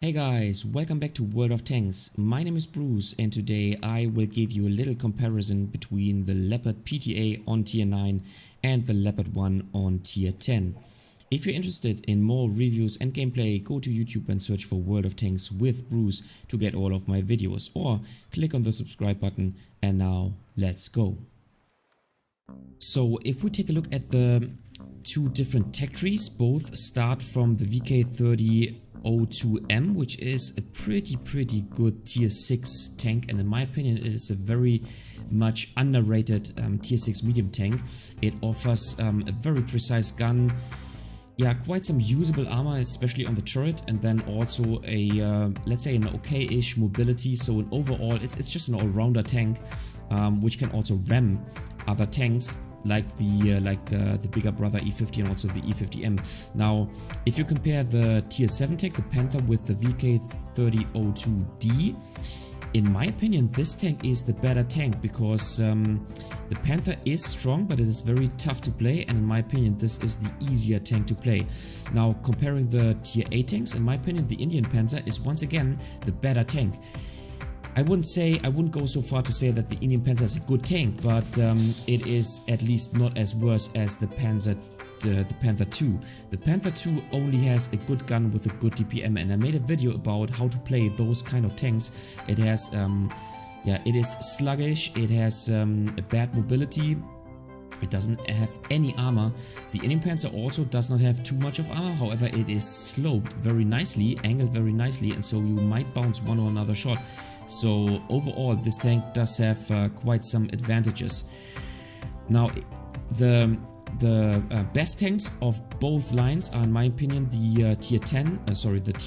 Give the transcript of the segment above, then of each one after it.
Hey guys, welcome back to World of Tanks. My name is Bruce and today I will give you a little comparison between the Leopard PTA on tier 9 and the Leopard 1 on tier 10. If you're interested in more reviews and gameplay, go to YouTube and search for World of Tanks with Bruce to get all of my videos, or click on the subscribe button. And now let's go. So if we take a look at the two different tech trees, both start from the VK3002M, which is a pretty good tier 6 tank, and in my opinion it is a very much underrated tier 6 medium tank. It offers a very precise gun, quite some usable armor, especially on the turret, and then also a let's say an okay-ish mobility. So in overall it's just an all-rounder tank, which can also ram other tanks like the bigger brother E50 and also the E50M. Now, if you compare the tier 7 tank, the Panther, with the VK3002D, in my opinion this tank is the better tank, because the Panther is strong but it is very tough to play, and in my opinion this is the easier tank to play. Now, comparing the tier 8 tanks, in my opinion the Indian Panzer is once again the better tank. I wouldn't go so far to say that the Indian Panzer is a good tank, but it is at least not as worse as the Panther 2. The Panther 2 only has a good gun with a good DPM, and I made a video about how to play those kind of tanks. It has it is sluggish, it has a bad mobility, it doesn't have any armor. The Indian Panzer also does not have too much of armor, however it is sloped very nicely, angled very nicely, and so you might bounce one or another shot. So overall this tank does have quite some advantages. Now the best tanks of both lines are in my opinion the tier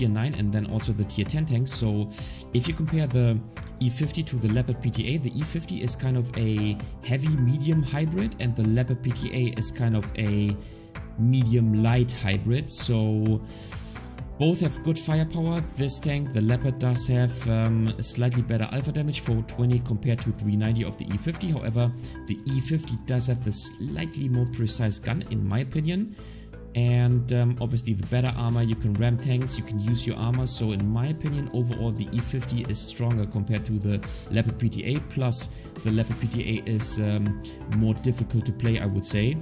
9 and then also the tier 10 tanks. So if you compare the E50 to the Leopard PTA, the E50 is kind of a heavy medium hybrid and the Leopard PTA is kind of a medium light hybrid. So both have good firepower. This tank, the Leopard, does have a slightly better alpha damage, 420 compared to 390 of the E50. However, the E50 does have the slightly more precise gun in my opinion, and obviously the better armor. You can ram tanks, you can use your armor, so in my opinion overall the E50 is stronger compared to the Leopard PTA, plus the Leopard PTA is more difficult to play, I would say,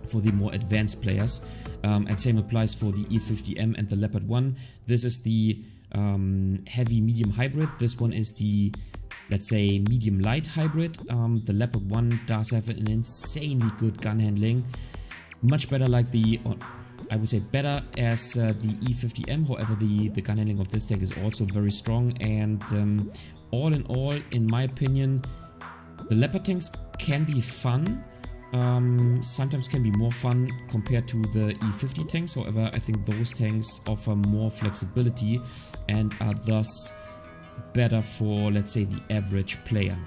for the more advanced players. And same applies for the E50M and the Leopard 1. This is the heavy medium hybrid. This one is the, let's say, medium light hybrid. The Leopard 1 does have an insanely good gun handling, much better like the, or I would say better as the E50M. However, the gun handling of this tank is also very strong, and all in all, in my opinion, the Leopard tanks can be fun. Sometimes can be more fun compared to the E50 tanks. However, I think those tanks offer more flexibility and are thus better for, let's say, the average player.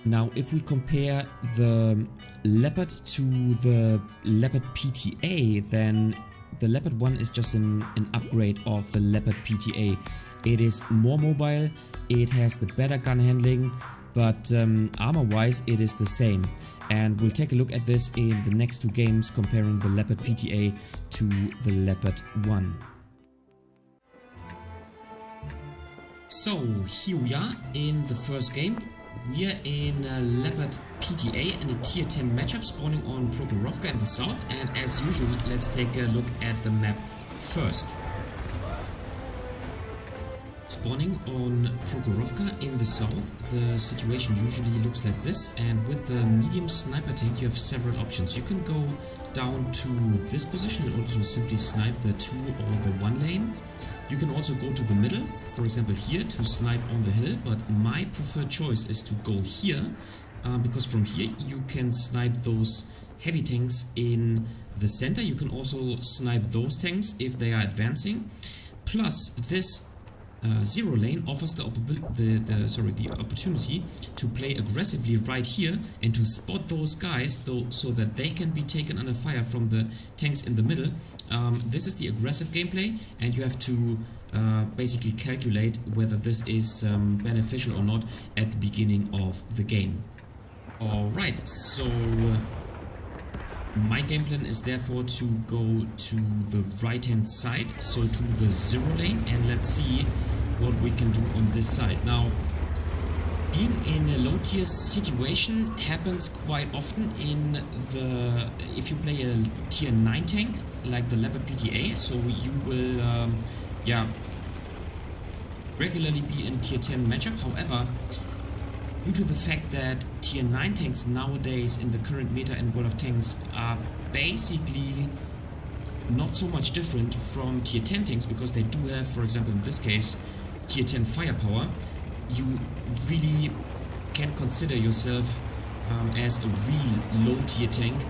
Now, if we compare the Leopard to the Leopard PTA, then the Leopard 1 is just an upgrade of the Leopard PTA. It is more mobile, it has the better gun handling, but armor wise it is the same, and we'll take a look at this in the next two games, comparing the Leopard PTA to the Leopard 1. So here we are in the first game. We are in Leopard PTA and a tier 10 matchup, spawning on Prokhorovka in the south, and as usual let's take a look at the map first. Spawning on Prokhorovka in the south, the situation usually looks like this, and with the medium sniper tank you have several options. You can go down to this position in order to simply snipe the 2 or the 1 lane. You can also go to the middle, for example here, to snipe on the hill, but my preferred choice is to go here, because from here you can snipe those heavy tanks in the center. You can also snipe those tanks if they are advancing, plus this zero lane offers the opportunity to play aggressively right here and to spot those guys, so that they can be taken under fire from the tanks in the middle. This is the aggressive gameplay, and you have to basically calculate whether this is beneficial or not at the beginning of the game. Alright, so my game plan is therefore to go to the right hand side, so to the 0 lane, and let's see what we can do on this side. Now, being in a low tier situation happens quite often in the, if you play a tier 9 tank like the Leopard PTA, so you will yeah, regularly be in tier 10 matchup. However, due to the fact that tier 9 tanks nowadays in the current meta in World of Tanks are basically not so much different from tier 10 tanks, because they do have, for example in this case, tier 10 firepower, you really can consider yourself as a real low tier tank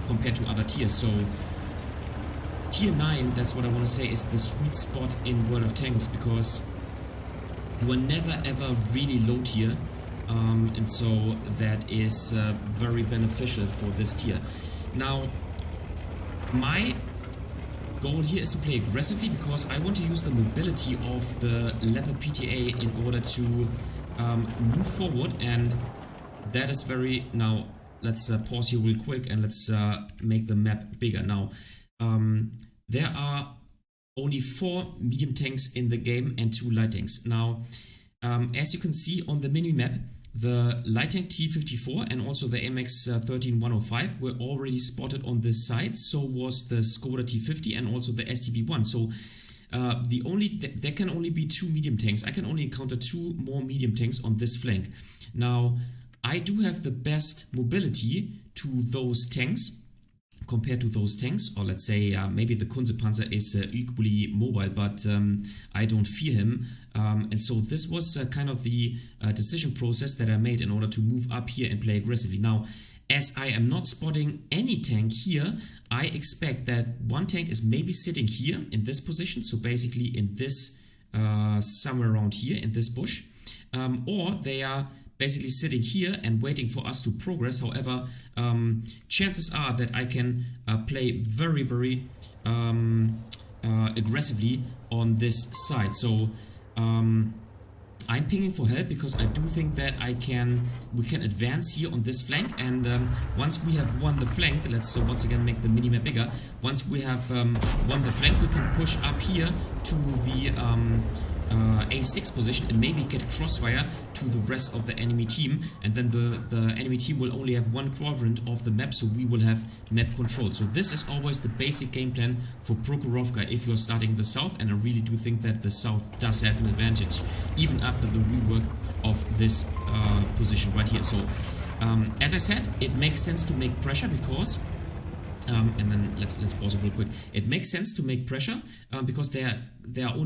compared to other tiers. So tier 9, that's what I want to say, is the sweet spot in World of Tanks, because you are never ever really low tier, and so that is very beneficial for this tier. Now, my goal here is to play aggressively, because I want to use the mobility of the Leopard PTA in order to move forward, and that is very... Now let's pause here real quick and let's make the map bigger. Now there are only 4 medium tanks in the game and 2 light tanks. Now as you can see on the mini-map, the light tank T54 and also the MX 13105 were already spotted on this side. So was the Skoda T50 and also the STB1. So there can only be 2 medium tanks. I can only encounter 2 more medium tanks on this flank. Now, I do have the best mobility to those tanks compared to those tanks, or let's say maybe the Kunze-Panzer is equally mobile, but I don't fear him, and so this was kind of the decision process that I made in order to move up here and play aggressively. Now, as I am not spotting any tank here, I expect that one tank is maybe sitting here in this position, so basically in this somewhere around here in this bush, or they are basically sitting here and waiting for us to progress. However, chances are that I can play very, very aggressively on this side. So I'm pinging for help, because I do think that we can advance here on this flank, and once we have won the flank, let's once again make the minimap bigger. Once we have won the flank, we can push up here to the A6 position and maybe get crossfire to the rest of the enemy team, and then the enemy team will only have 1 quadrant of the map, so we will have map control. So this is always the basic game plan for Prokhorovka if you're starting in the south, and I really do think that the south does have an advantage even after the rework of this position right here. So as I said, it makes sense to make pressure, because and then let's pause it real quick. It makes sense to make pressure because there are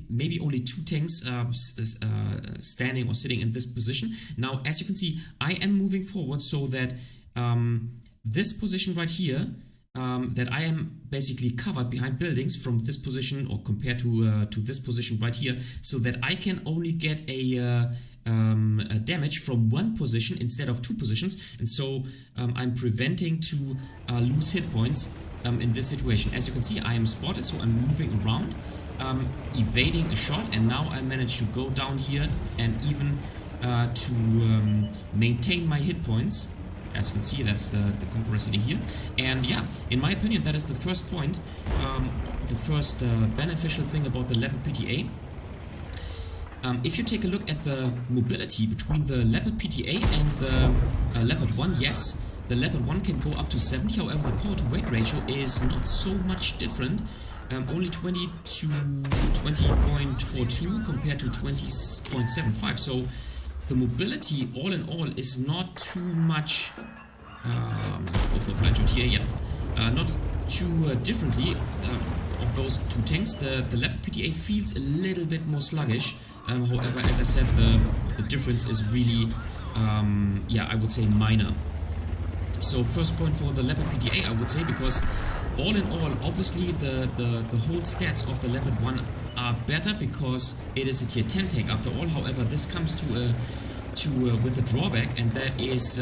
maybe only 2 tanks standing or sitting in this position. Now, as you can see, I am moving forward so that this position right here, that I am basically covered behind buildings from this position, or compared to this position right here, so that I can only get a damage from 1 position instead of 2 positions, and so I'm preventing to lose hit points in this situation. As you can see, I am spotted, so I'm moving around, evading a shot, and now I managed to go down here and even to maintain my hit points. As you can see, that's the conqueror sitting here, and yeah, in my opinion, that is the first point, the first beneficial thing about the Leopard PTA. If you take a look at the mobility between the Leopard PTA and the Leopard 1, yes, the Leopard 1 can go up to 70, however the power to weight ratio is not so much different, only 20 to 20.42 compared to 20.75, so the mobility all in all is not too much, let's go for a blind shot here, yeah, not too differently of those 2 tanks. The Leopard PTA feels a little bit more sluggish. However, as I said, the difference is really, yeah, I would say minor. So first point for the Leopard PTA, I would say, because all in all, obviously the whole stats of the Leopard 1 are better because it is a tier 10 tank after all. However, this comes with a drawback, and that is,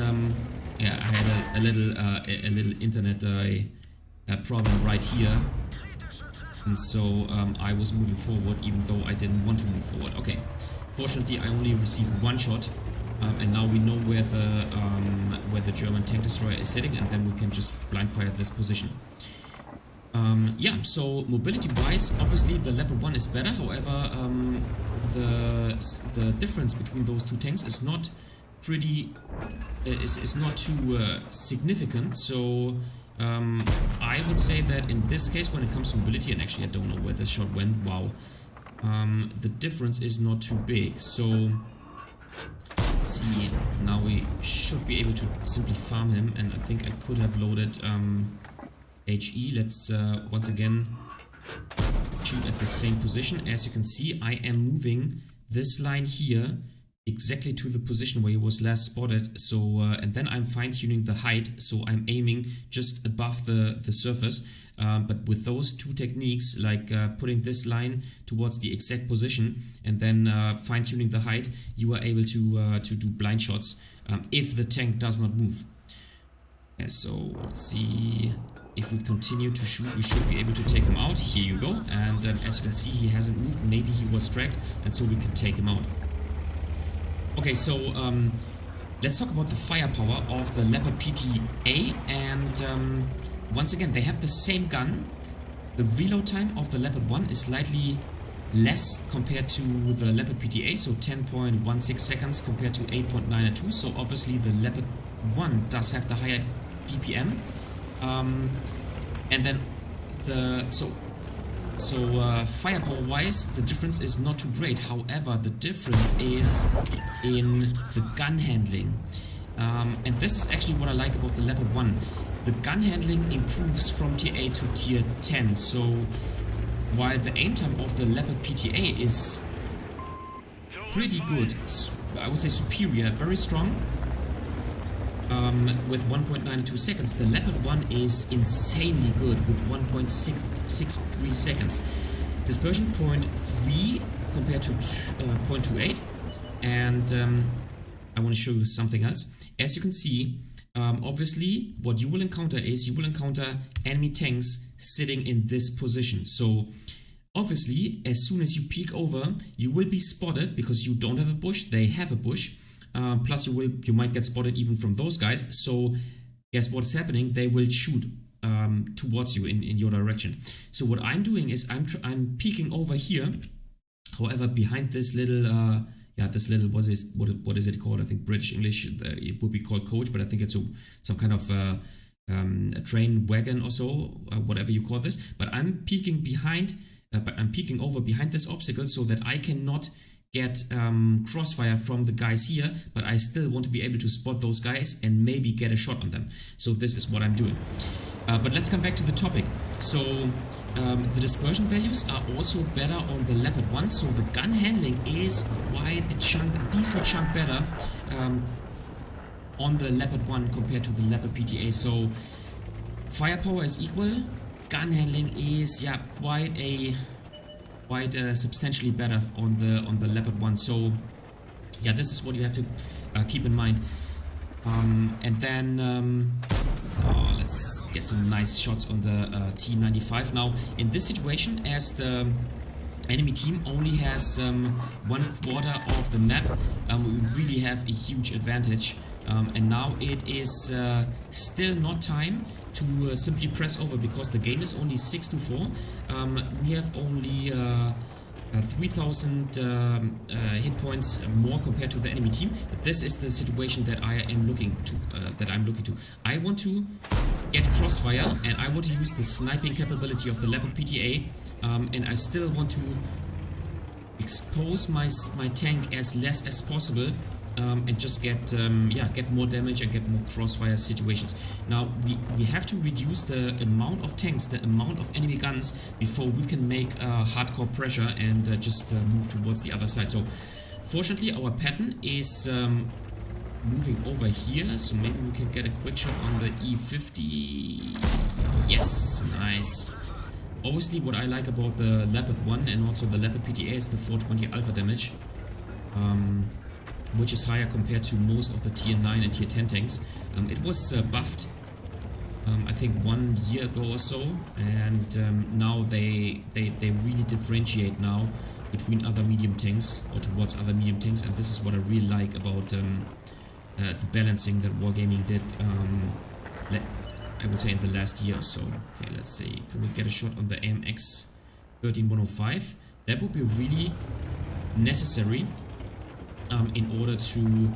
yeah, I had a little internet problem right here. And so I was moving forward even though I didn't want to move forward. Okay, fortunately I only received 1 shot and now we know where the German tank destroyer is sitting, and then we can just blind fire this position. Yeah, so mobility wise, obviously the Leopard 1 is better. However, the difference between those two tanks is not not too significant. So I would say that in this case, when it comes to mobility, and actually I don't know where this shot went, wow, the difference is not too big. So let's see, now we should be able to simply farm him, and I think I could have loaded HE. Let's once again shoot at the same position. As you can see, I am moving this line here exactly to the position where he was last spotted. So and then I'm fine-tuning the height, so I'm aiming just above the surface. But with those two techniques, like putting this line towards the exact position and then fine-tuning the height, you are able to do blind shots if the tank does not move. Yeah, so let's see. If we continue to shoot, we should be able to take him out. Here you go. And as you can see, he hasn't moved. Maybe he was tracked, and so we can take him out. Okay, so let's talk about the firepower of the Leopard PTA. And once again, they have the same gun. The reload time of the Leopard 1 is slightly less compared to the Leopard PTA, so 10.16 seconds compared to 8.92. So obviously the Leopard 1 does have the higher DPM. And then firepower wise, the difference is not too great. However, the difference is in the gun handling, and this is actually what I like about the Leopard 1. The gun handling improves from tier 8 to tier 10. So while the aim time of the Leopard PTA is pretty good, I would say superior, very strong, with 1.92 seconds, the Leopard 1 is insanely good with 1.63 seconds. Dispersion 0.3 compared to 0.28. And I want to show you something else. As you can see, obviously what you will encounter is you will encounter enemy tanks sitting in this position. So obviously as soon as you peek over, you will be spotted because you don't have a bush, they have a bush. Plus you might get spotted even from those guys. So guess what's happening? They will shoot towards you in your direction. So what I'm doing is I'm peeking over here. However, behind this little what is it called? I think British English it would be called coach, but I think it's some kind of a train wagon or so, whatever you call this. But I'm peeking behind. I'm peeking over behind this obstacle so that I cannot get crossfire from the guys here, but I still want to be able to spot those guys and maybe get a shot on them. So this is what I'm doing. But let's come back to the topic. So the dispersion values are also better on the Leopard 1, so the gun handling is quite a decent chunk better on the Leopard 1 compared to the Leopard PTA. So firepower is equal, gun handling is quite substantially better on the Leopard 1. So yeah, this is what you have to keep in mind. And then let's get some nice shots on the T95. Now in this situation, as the enemy team only has 1/4 of the map, we really have a huge advantage. And now it is still not time to simply press over, because the game is only 6-4. We have only 3,000 hit points more compared to the enemy team. But this is the situation that I'm looking to. I want to get crossfire, and I want to use the sniping capability of the Leopard PTA, and I still want to expose my tank as less as possible. And just get more damage and get more crossfire situations. Now we have to reduce the amount of tanks, the amount of enemy guns, before we can make hardcore pressure and just move towards the other side. So fortunately our pattern is moving over here, so maybe we can get a quick shot on the E50. Yes, nice. Obviously what I like about the Leopard 1 and also the Leopard PTA is the 420 alpha damage. Which is higher compared to most of the tier 9 and tier 10 tanks. It was buffed, I think 1 year ago or so, and now they really differentiate now between other medium tanks or towards other medium tanks, and this is what I really like about the balancing that Wargaming did, I would say, in the last year or so. Okay, let's see, can we get a shot on the AMX 13105? That would be really necessary in order to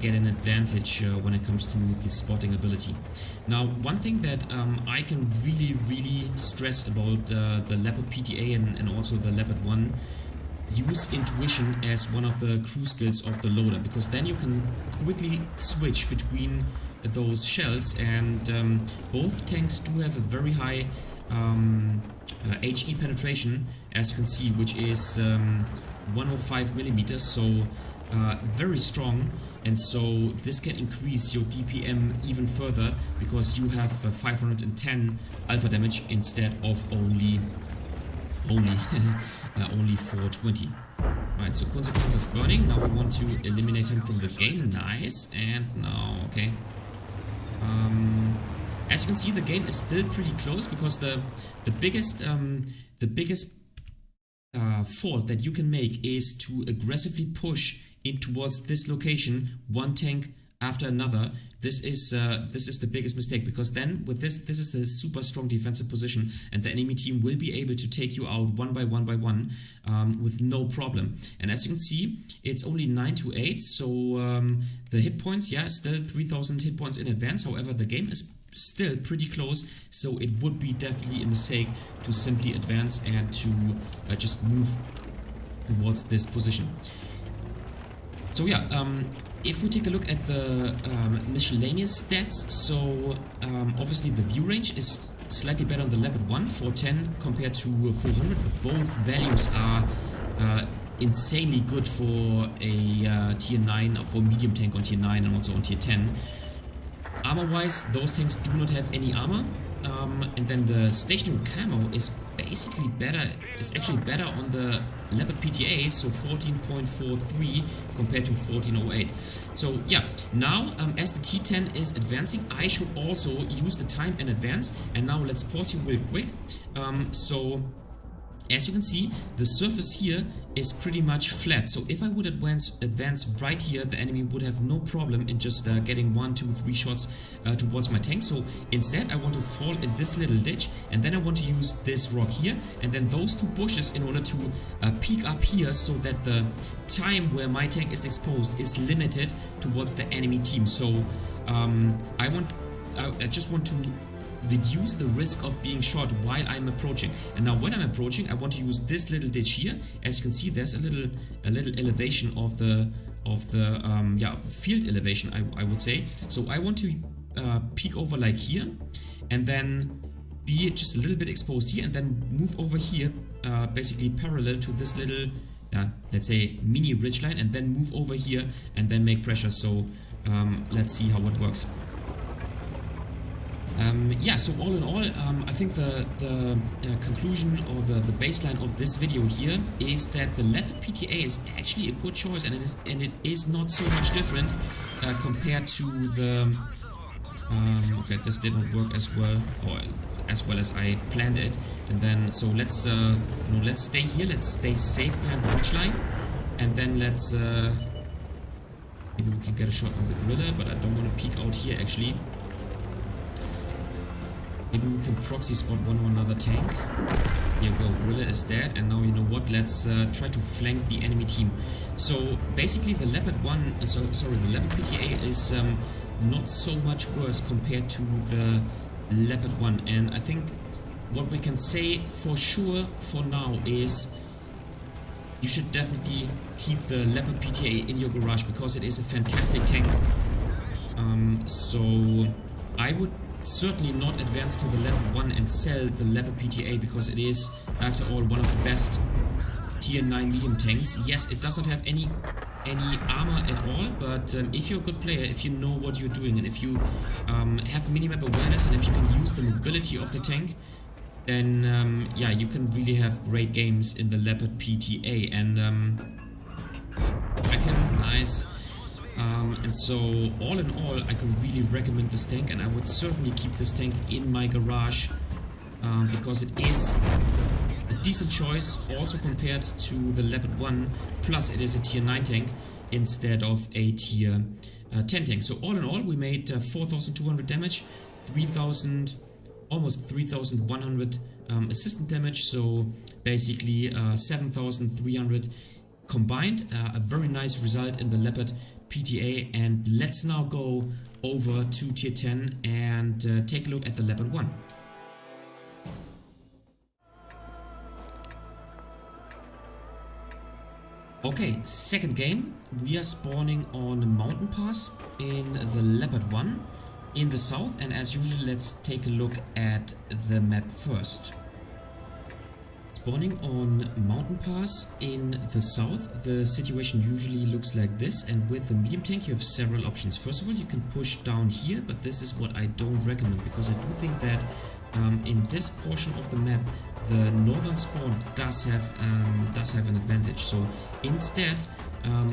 get an advantage when it comes to the spotting ability. Now, one thing that I can really stress about the Leopard PTA and also the Leopard 1, use intuition as one of the crew skills of the loader, because then you can quickly switch between those shells, and both tanks do have a very high HE penetration, as you can see, which is 105 millimeters, so very strong, and so this can increase your DPM even further because you have 510 alpha damage instead of only 420. Right, so Consequence is burning. Now we want to eliminate him from the game. Nice. And now, okay. As you can see, the game is still pretty close because the biggest fault that you can make is to aggressively push in towards this location, one tank after another. This is the biggest mistake, because then with this is a super strong defensive position, and the enemy team will be able to take you out one by one with no problem. And as you can see, it's only 9 to 8, so the hit points, yeah, still 3000 hit points in advance. However, the game is still pretty close, so it would be definitely a mistake to simply advance and to just move towards this position. So yeah, if we take a look at the miscellaneous stats, so obviously the view range is slightly better on the Leopard 1, 410 compared to 400, but both values are insanely good for a tier 9, or for medium tank on tier 9 and also on tier 10. Armor-wise, those tanks do not have any armor, and then the stationary camo is basically better, is actually better on the Leopard PTA, so 14.43 compared to 14.08. So yeah, now as the T10 is advancing, I should also use the time and advance. And now let's pause here real quick. So as you can see, the surface here is pretty much flat. So if I would advance right here, the enemy would have no problem in just getting 1, 2, 3 shots towards my tank. So instead, I want to fall in this little ditch, and then I want to use this rock here, and then those two bushes in order to peek up here, so that the time where my tank is exposed is limited towards the enemy team. So I just want to reduce the risk of being shot while I'm approaching. And now when I'm approaching, I want to use this little ditch here. As you can see, there's a little elevation of the field elevation, I would say. So I want to peek over like here, and then be just a little bit exposed here, and then move over here, basically parallel to this little, let's say, mini ridgeline, and then move over here and then make pressure. So let's see how it works. Yeah, so all in all, I think the conclusion or the baseline of this video here is that the Leopard PTA is actually a good choice, and it is not so much different compared to the okay, this did not work as well, or as well as I planned it. And then so let's stay here, let's stay safe behind the ridgeline, and then let's maybe we can get a shot on the gorilla, but I don't want to peek out here actually. Maybe we can proxy spot one or another tank. Here we go, gorilla is dead, and now you know what? Let's try to flank the enemy team. So basically, the Leopard 1, the Leopard PTA is not so much worse compared to the Leopard 1, and I think what we can say for sure for now is you should definitely keep the Leopard PTA in your garage, because it is a fantastic tank. So I would certainly not advance to the Leopard 1 and sell the Leopard PTA, because it is, after all, one of the best tier 9 medium tanks. Yes, it doesn't have any armor at all, but if you're a good player, if you know what you're doing, and if you have minimap awareness, and if you can use the mobility of the tank, then yeah, you can really have great games in the Leopard PTA. And nice. And so all in all, I can really recommend this tank, and I would certainly keep this tank in my garage, because it is a decent choice also compared to the Leopard 1, plus it is a tier 9 tank instead of a tier 10 tank. So all in all, we made 4,200 damage, 3,000, almost 3,100 assistant damage, so basically 7,300 combined. A very nice result in the Leopard PTA, and let's now go over to tier 10 and take a look at the Leopard 1. Okay, second game, we are spawning on a mountain pass in the Leopard 1 in the south, and as usual, let's take a look at the map first. Spawning on mountain pass in the south, the situation usually looks like this, and with the medium tank you have several options. First of all, you can push down here, but this is what I don't recommend, because I do think that in this portion of the map the northern spawn does have an advantage. So instead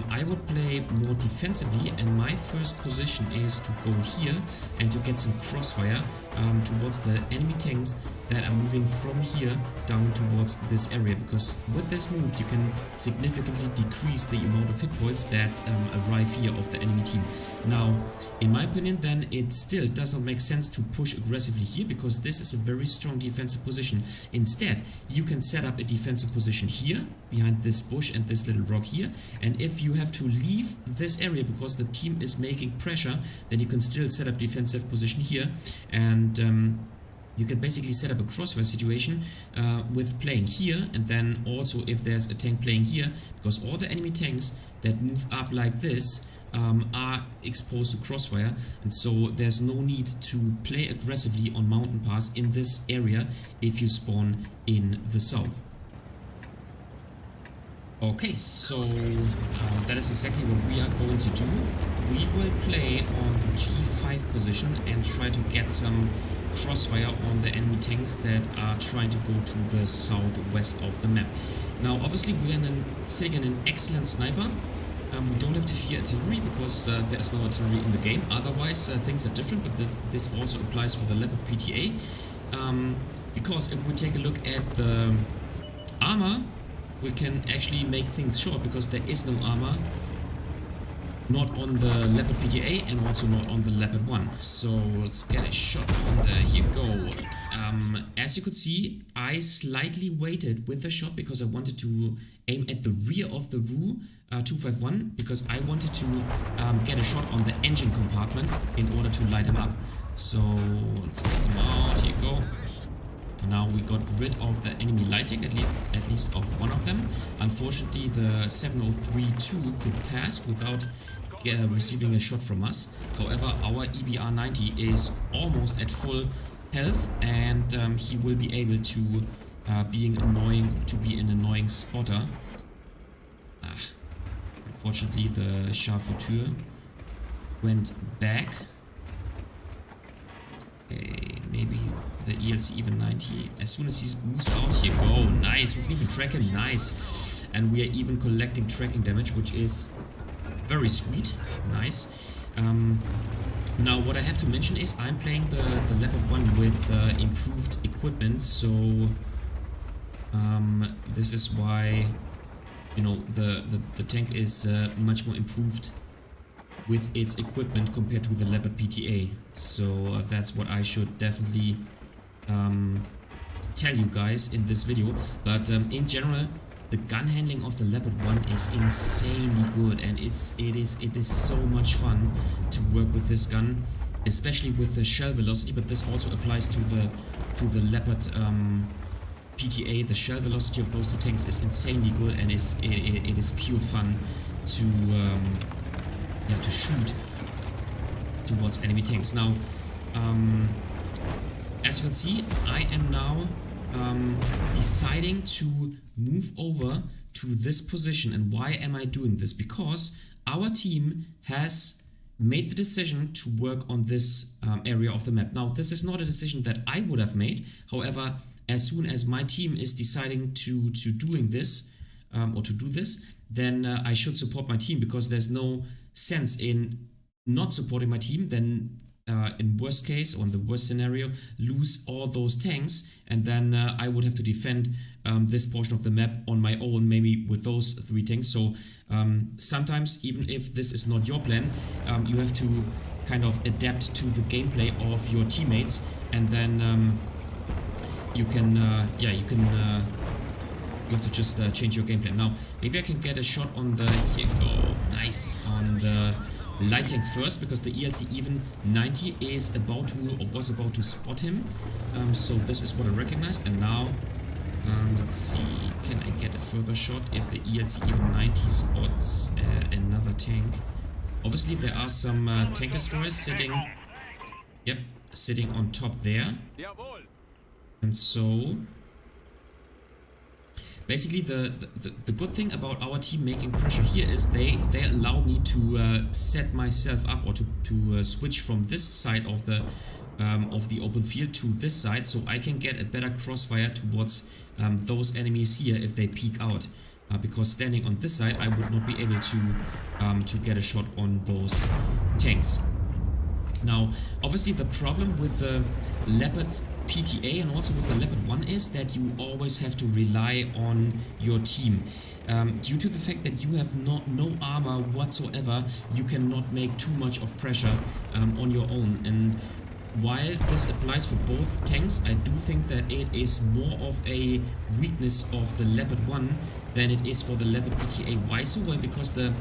I would play more defensively, and my first position is to go here and to get some crossfire towards the enemy tanks that are moving from here down towards this area, because with this move you can significantly decrease the amount of hit points that arrive here of the enemy team. Now, in my opinion, then it still does not make sense to push aggressively here, because this is a very strong defensive position. Instead, you can set up a defensive position here behind this bush and this little rock here, and if you have to leave this area because the team is making pressure, then you can still set up defensive position here, and you can basically set up a crossfire situation with playing here, and then also if there's a tank playing here, because all the enemy tanks that move up like this are exposed to crossfire, and so there's no need to play aggressively on mountain pass in this area if you spawn in the south. Okay, so that is exactly what we are going to do. We will play on the G5 position and try to get some crossfire on the enemy tanks that are trying to go to the southwest of the map. Now, obviously, we are sitting in an excellent sniper. We don't have to fear artillery because there's no artillery in the game. Otherwise, things are different, but this also applies for the Leopard PTA. Because if we take a look at the armor, we can actually make things short, because there is no armor, not on the Leopard PTA and also not on the Leopard 1. So let's get a shot on there. Here you go. As you could see, I slightly waited with the shot because I wanted to aim at the rear of the WoT 251, because I wanted to get a shot on the engine compartment in order to light him up. So let's take him out. Here you go. Now we got rid of the enemy lighting, at least of one of them. Unfortunately, the 7032 could pass without receiving a shot from us. However, our EBR-90 is almost at full health, and he will be able to be an annoying spotter. Unfortunately, the Char Futur went back. Okay, maybe the ELC even 90. As soon as he moves out, here go. Nice, we can even track him. Nice. And we are even collecting tracking damage, which is very sweet. Nice. Now, what I have to mention is I'm playing the Leopard 1 with improved equipment, so this is why, you know, the tank is much more improved with its equipment compared to the Leopard PTA. So that's what I should definitely tell you guys in this video. But in general, the gun handling of the Leopard 1 is insanely good, and it is so much fun to work with this gun, especially with the shell velocity. But this also applies to the Leopard PTA. The shell velocity of those two tanks is insanely good, and it is pure fun to shoot towards enemy tanks. Now, as you can see, I am now deciding to move over to this position. And why am I doing this? Because our team has made the decision to work on this area of the map. Now, this is not a decision that I would have made. However, as soon as my team is deciding to do this, then I should support my team, because there's no sense in not supporting my team. Then in worst case, or in the worst scenario, lose all those tanks, and then I would have to defend this portion of the map on my own, maybe with those 3 tanks. So sometimes, even if this is not your plan, you have to kind of adapt to the gameplay of your teammates, and then you can, you have to just change your game plan. Now, maybe I can get a shot on the, here you go, nice, on the light tank first, because the ELC even 90 is about to, or was about to spot him. So this is what I recognized, and now, let's see, can I get a further shot if the ELC even 90 spots another tank? Obviously there are some tank destroyers sitting, yep, sitting on top there. And so basically the good thing about our team making pressure here is they allow me to set myself up, or to switch from this side of the open field to this side, so I can get a better crossfire towards those enemies here if they peek out. Because standing on this side, I would not be able to get a shot on those tanks. Now, obviously, the problem with the Leopard PTA and also with the Leopard 1 is that you always have to rely on your team. Due to the fact that you have no armor whatsoever, you cannot make too much of pressure on your own. And while this applies for both tanks, I do think that it is more of a weakness of the Leopard 1 than it is for the Leopard PTA. Why so? Well, because the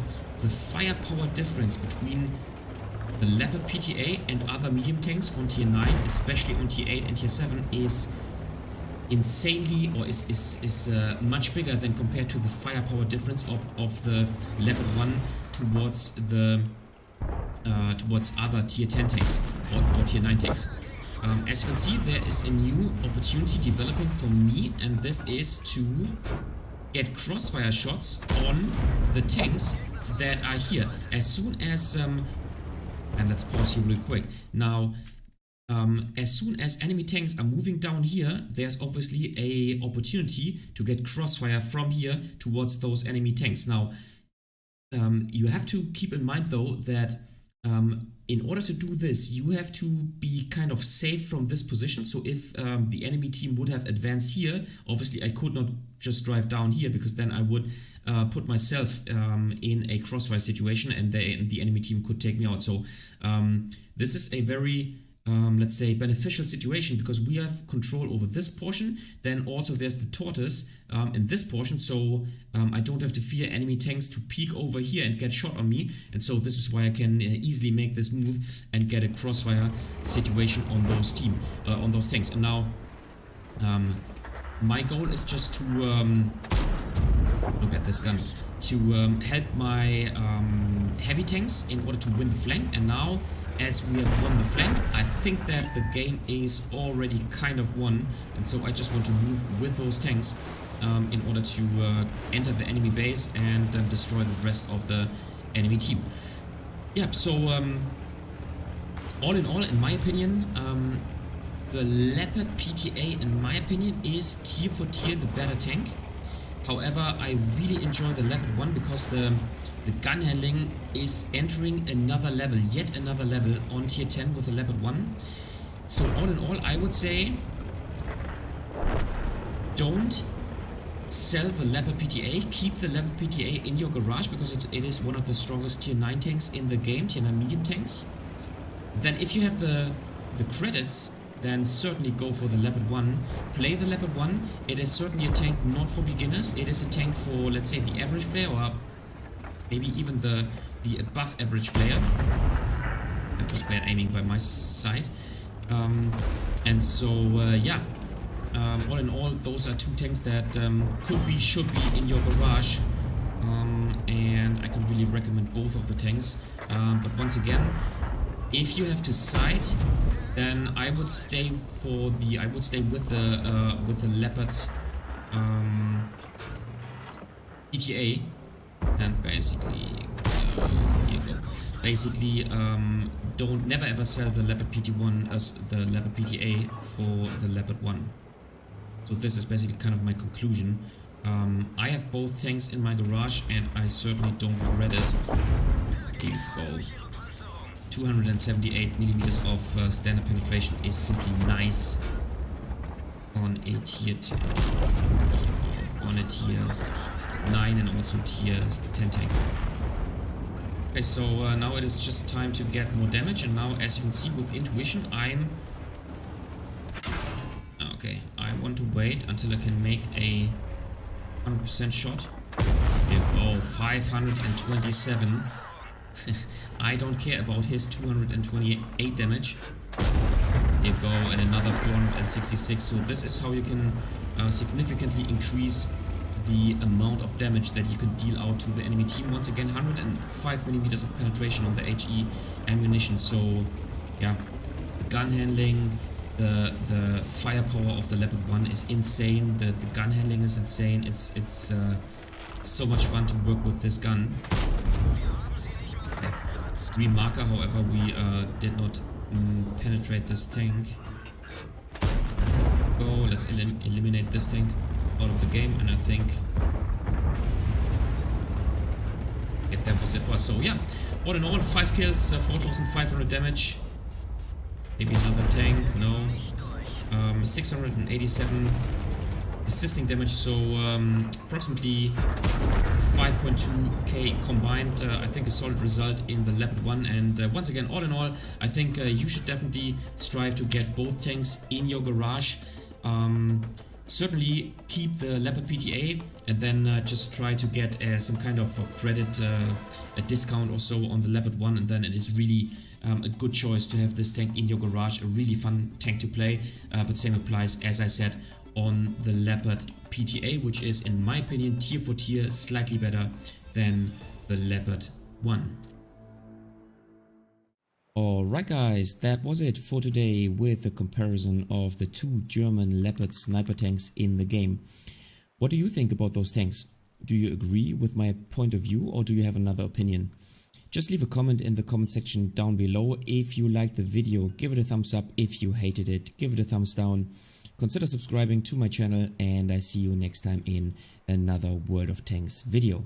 firepower difference between the Leopard PTA and other medium tanks on tier 9, especially on tier 8 and tier 7, is insanely, or is much bigger than compared to the firepower difference of the Leopard 1 towards the towards other tier 10 tanks or tier 9 tanks. As you can see, there is a new opportunity developing for me, and this is to get crossfire shots on the tanks that are here. As soon as and let's pause here real quick. Now, as soon as enemy tanks are moving down here, there's obviously a opportunity to get crossfire from here towards those enemy tanks. Now, you have to keep in mind though that in order to do this, you have to be kind of safe from this position. So if the enemy team would have advanced here, obviously I could not just drive down here, because then I would put myself in a crossfire situation, and the enemy team could take me out. So this is a very let's say beneficial situation, because we have control over this portion. Then also there's the tortoise in this portion, so I don't have to fear enemy tanks to peek over here and get shot on me. And so this is why I can easily make this move and get a crossfire situation on those tanks. And now my goal is just to look at this gun, to help my heavy tanks in order to win the flank. And now, as we have won the flank, I think that the game is already kind of won, and so I just want to move with those tanks in order to enter the enemy base and destroy the rest of the enemy team. Yeah, so all in all, in my opinion, the Leopard PTA, in my opinion, is tier for tier the better tank. However, I really enjoy the Leopard 1 because the gun handling is entering another level, yet another level on tier 10 with the Leopard 1. So all in all, I would say don't sell the Leopard PTA, keep the Leopard PTA in your garage, because it is one of the strongest tier 9 tanks in the game, tier 9 medium tanks. Then if you have the credits, then certainly go for the Leopard 1. Play the Leopard 1. It is certainly a tank not for beginners. It is a tank for, let's say, the average player, or maybe even the above average player. That was bad aiming by my side. And so, yeah. All in all, those are two tanks that should be in your garage. And I can really recommend both of the tanks. But once again, if you have to side, then I would stay with the Leopard PTA, and basically here you go. Basically, never ever sell the Leopard PT1 as the Leopard PTA for the Leopard 1. So this is basically kind of my conclusion. I have both tanks in my garage, and I certainly don't regret it. Here you go. 278 millimeters of standard penetration is simply nice on a tier 10, on a tier 9 and also tier 10 tank. Okay, so now it is just time to get more damage, and now as you can see with intuition I'm... Okay, I want to wait until I can make a 100% shot. There you go, 527. I don't care about his 228 damage. There you go, and another 466. So this is how you can significantly increase the amount of damage that you can deal out to the enemy team. Once again, 105 millimeters of penetration on the HE ammunition. So yeah, the gun handling, the firepower of the Leopard 1 is insane. The gun handling is insane. It's so much fun to work with this gun. Yeah. Remarker, however, we did not penetrate this tank. So let's eliminate this tank out of the game, and I think that was it for us. So yeah, all in all, 5 kills, 4,500 damage. Maybe another tank, no. 687 assisting damage, so approximately 5.2k combined. I think a solid result in the Leopard 1, and once again, all in all, I think you should definitely strive to get both tanks in your garage. Certainly keep the Leopard PTA, and then just try to get some kind of credit, a discount or so on the Leopard 1, and then it is really a good choice to have this tank in your garage, a really fun tank to play. But same applies, as I said, on the Leopard PTA, which is, in my opinion, tier for tier slightly better than the Leopard 1. Alright guys, that was it for today with the comparison of the two German Leopard sniper tanks in the game. What do you think about those tanks? Do you agree with my point of view, or do you have another opinion? Just leave a comment in the comment section down below. If you liked the video, give it a thumbs up. If you hated it, give it a thumbs down. Consider subscribing to my channel, and I see you next time in another World of Tanks video.